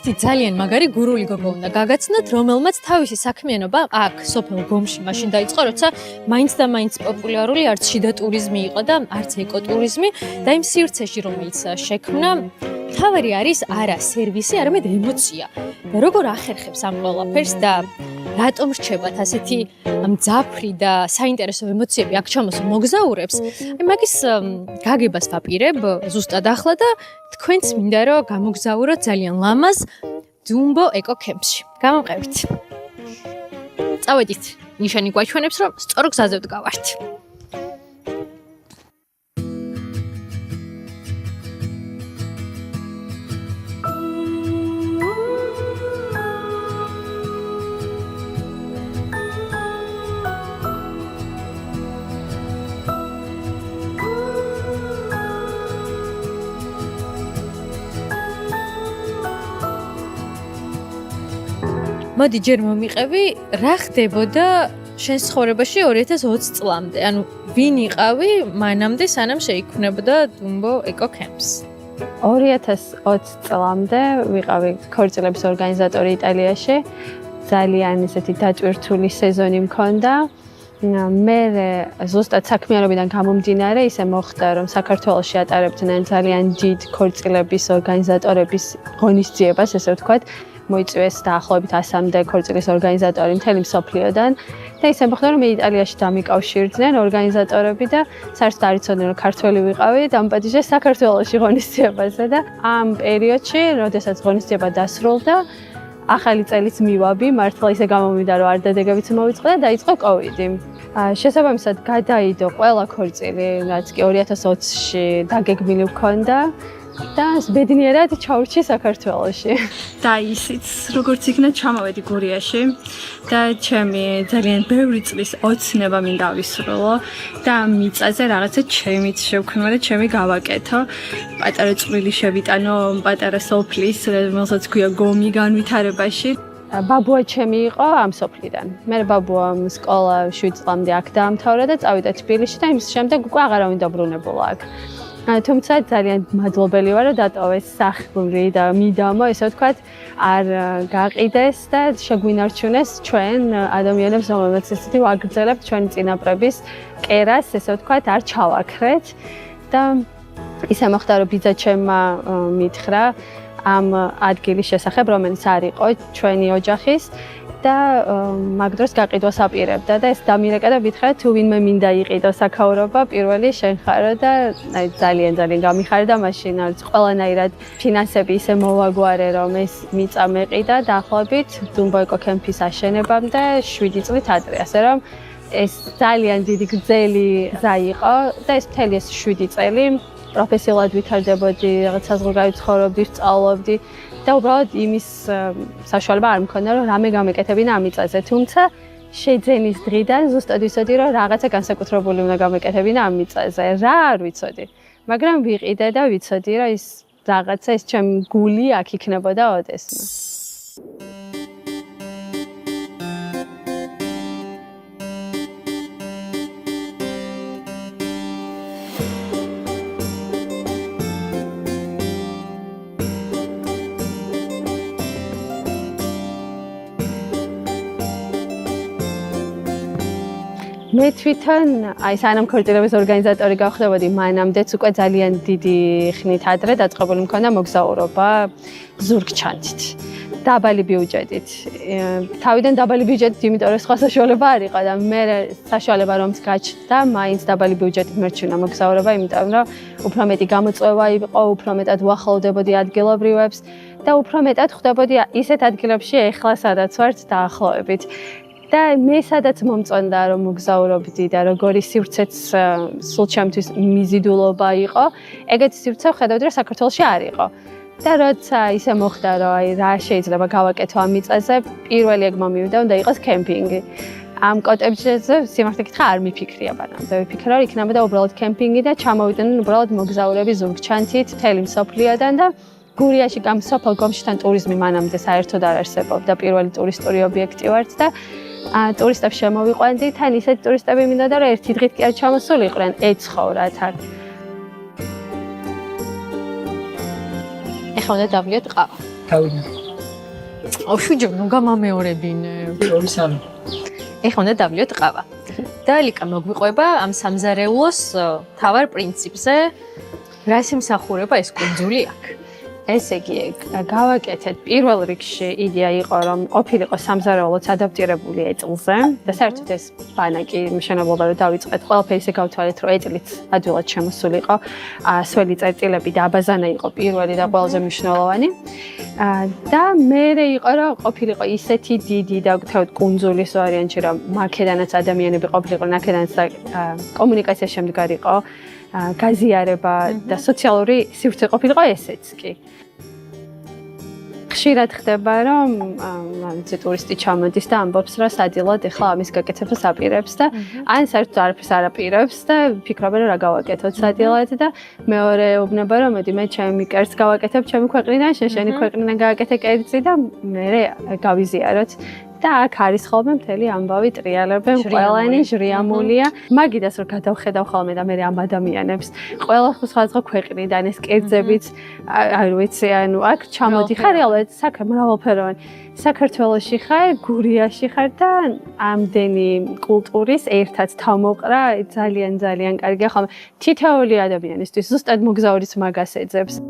ერთი ძალიან მაგარი გურული გოგო უნდა გაგაცნოთ, რომელმაც თავისი საქმიანობა აქ სოფელ გომში მაშინ დაიწყო, როცა მაინც და მაინც პოპულარული არც შიდა ტურიზმი იყო და არც ეკოტურიზმი და იმ სივრცეში რომელიც შექმნა თავარი არის არა სერვისი, არამედ ემოცია. და როგორ ახერხებს ამ ყველაფერს და რატომ რჩებათ ასეთი მძაფრი და საინტერესო ემოციები აქ ჩამოსულ მოგზაურებს? აი მაგის გაგებას ვაპირებ ზუსტად ახლა და თქვენც მინდა რომ გამოგზაუროთ ძალიან ლამაზ დუმბო ეკო-კემპში. გამომყევით. წავედით. ნიშანი გვაჩვენებს რომ სწორ გზაზე ვდგავართ. მოდი ჯერ მომიყევი, რა ხდებოდა შენ ცხოვრებაში 2020 წლამდე? ანუ ვინ იყავი მანამდე სანამ შეიქმნებოდა დუმბო ეკო-კემპს? 2020 წლამდე ვიყავი ქორწილების ორგანიზატორი იტალიაში. ძალიან ისეთი დატვირთული სეზონი მქონდა. მე ზუსტად საქმიანობიდან გამომდინარე ისე მოხდა, რომ საქართველოში ატარებდნენ ძალიან დიდ ქორწილების ორგანიზატორების ღონისძიებას, ესე ვთქვათ. მოიწვიეს დაახლოებით 100-მდე ქორწილის ორგანიზატორი მთელი მსოფლიოდან და ისე მოხდა, რომ იტალიაში დამიკავშირდნენ ორგანიზატორები და საერთოდ არ იცოდნენ, რომ ქართველი ვიყავი, დამპატიჟეს საქართველოში ღონისძიებაზე და ამ პერიოდში, როდესაც ღონისძიება დასრულდა, ახალი წელიც მივაბი, მართლა ისე გამომივიდა, რომ არ დადებებიც მოვიწყო და დაიწყო კოვიდი. შესაბამისად გადაიდო ყველა ქორწილი, რაც კი 2020-ში დაგეგმილი ვქონდა. და ბედნიერად ჩავრჩი საქართველოში. და ისიც როგორც იქნა ჩამოვედი გურიაში და ჩემი ძალიან ბევრი წლის ოცნება მინდა ვისრულო და მიწაზე რაღაცა ჩემიც შევქმნა და ჩემი გავაკეთო. პატარა წვლილი შევიტანო პატარა სოფლის, რომელსაც ქვია გომი განვითარებაში. ბაბუა ჩემი იყო ამ სოფლიდან. მე ბაბუამ სკოლა 7 წლამდე აქ დაამთავრა და წავიდა თბილისში და იმის შემდეგ უკვე აღარავინ დაბრუნებულა აქ. თუმცა ძალიან მადლობელი ვარ, რომ დატოვეს სახლი და მიდამო, ესე ვთქვათ, არ გაყიდეს და შეგვინარჩუნეს ჩვენ ადამიანებს, რომელთაც ესეთი ვაგრძელებთ ჩვენი წინაპრების კერას, ესე ვთქვათ, არ ჩავაქრეთ და ისე მოხდა, რომ ბიძა ჩემმა მითხრა ამ ადგილის შესახებ, რომელიც არ იყო ჩვენი ოჯახის და მაგ დროს გაყიდვას აპირებდა და ეს დამირეკა და მითხრა თუ ვინმე მინდა იყიდო საქაურობა, პირველი შენ ხარო და ძალიან გამიხარე და მაშინ არის ყველანაირად ფინანსები ისე მოვაგვარე, რომ ეს მიწა მეყიდა დაახლოებით დუმბო ეკო-კემპის აშენებამდე 7 წლით ადრე, ასე რომ ეს ძალიან დიდი გრძელი გზა იყო და ეს მთელი ეს 7 წელი პროფესიულად ვითარდებოდი, რაღაც საზღვარგარეთ ცხოვრობდი, სწავლობდი და უბრალოდ იმის საშუალება არ მქონდა, რომ რამე გამეკეთებინა ამ მიწაზე. თუმცა შეძენის დღიდან ზუსტად ვიცოდი, რომ რაღაცა განსაკუთრებული უნდა გამეკეთებინა ამ მიწაზე. რა არ ვიცოდი, მაგრამ ვიყიდე და ვიცოდი, რომ ის რაღაცა ეს ჩემი გული აქ იქნებოდა ოდესმე. მე თვითონ აი სანამ ქორწილების ორგანიზატორი გავხდებოდი, მანამდეც უკვე ძალიან დიდი ხნით ადრე დაწყებული მქონდა მოგზაურობა ზურგჩანთით. დაბალი ბიუჯეტით. თავიდან დაბალი ბიუჯეტით, იმიტომ რომ სხვა საშუალება არ იყო და მე საშუალება რომც გაჩნდა, მაინც დაბალი ბიუჯეტით მერჩვენა მოგზაურობა, იმიტომ რომ უფრო მეტი გამოწვევა იყო, უფრო მეტად ვახლოვდებოდი ადგილობრივებს და უფრო მეტად ხვდებოდი ისეთ ადგილებში, ეხლა სადაც ვართ დაახლოებით. და მე სადაც მომწონდა რომ მოგზაურობდი და როგორი სივრცეც სულ ჩემთვის მიზიდულობა იყო, ეგეთი სივრცე ხედავდი რომ საქართველოში არ იყო. და როცა ისე მოხდა რომ აი რა შეიძლება გავაკეთო ამ მიწაზე, პირველი ეგ მომივიდა უნდა იყოს კემპინგი. ამ კოტეჯზე სიმართლე გითხრა არ მიფიქრია მანამდე. ვიფიქრე რომ იქნებოდა უბრალოდ კემპინგი და ჩამოვიდნენ უბრალოდ მოგზაურები ზურგჩანთით, მთელი მსოფლიოდან და გურიაში სოფელ გომშთან ტურიზმი მანამდე საერთოდ არ არსებობდა. პირველი ტურისტული ობიექტი ვართ და ტურისტებს შემოვიყვანდი, თან ისეთი ტურისტები მინდოდა რომ ერთი დღით კი არ ჩამოსულიყვნენ, ეცხოვრათ აქ. ეხლა უნდა დავლიოთ ყავა. თავიდან. შუჯო ნუ გამამეორებინე. ორი სამი. ეხლა უნდა დავლიოთ ყავა. და ლიკა მოგვიყვება ამ სამზარეულოს თავარ პრინციპზე, რა სიმსახურება ეს კუნძული აქვს. ესე იგი, გავაკეთეთ პირველ რიგში იდეა იყო, რომ ყოფილიყო სამზარეულოც ადაპტირებული ეწლზე და საერთოდ ეს ბანაკი მშენებლობა რომ დავიწყეთ, ყველაფერი ისე გავთვალეთ, რომ ეწლით ადვილად შემოსულიყო. სველი წერტილები და აბაზანა იყო პირველი და ყველაზე მნიშვნელოვანი. და მერე იყო, რომ ყოფილიყო ისეთი დიდი და თავად კუნძულის ვარიანტი, რომ მაქედანაც ადამიანები ყოფილიყო, ნაქედანაც კომუნიკაცია შემდგარიყო. გაზიარება და სოციალური სივრცე ყოფილიყო ესეც კი. ხშირად ხდება, რომ ტურისტი ჩამოდის და ამბობს, რომ სადილად ეხლა ამის გაკეთებას აპირებს და ან საერთოდ არაფერს არ აპირებს და ფიქრობენ, რომ რა გავაკეთოთ სადილად და მეორე უბნება, რომ მე ჩემი კერძს გავაკეთებ ჩემი ქვეყნიდან, შენი ქვეყნიდან გააკეთე კერძი და მე გავიზიაროთ. და აქ არის ხოლმე მთელი ამბავი ტრიალებენ, ყველანი ჟრიამულია. მაგიდას რომ გადავხედავ ხოლმე და მე ამ ადამიანებს, ყველა სხვადასხვა ქვეყნიდან ეს კერძებიც, არ ვიცი, ანუ აქ ჩამოდიხარ, რეალურად საქმე მრავალფეროვანი. საქართველოში ხარ, გურიაში ხარ და ამდენი კულტურის ერთად თავმოყრა, ძალიან კარგია ხოლმე. თითოეული ადამიანისთვის ზუსტად მოგზაურიც მაგას ეძებს.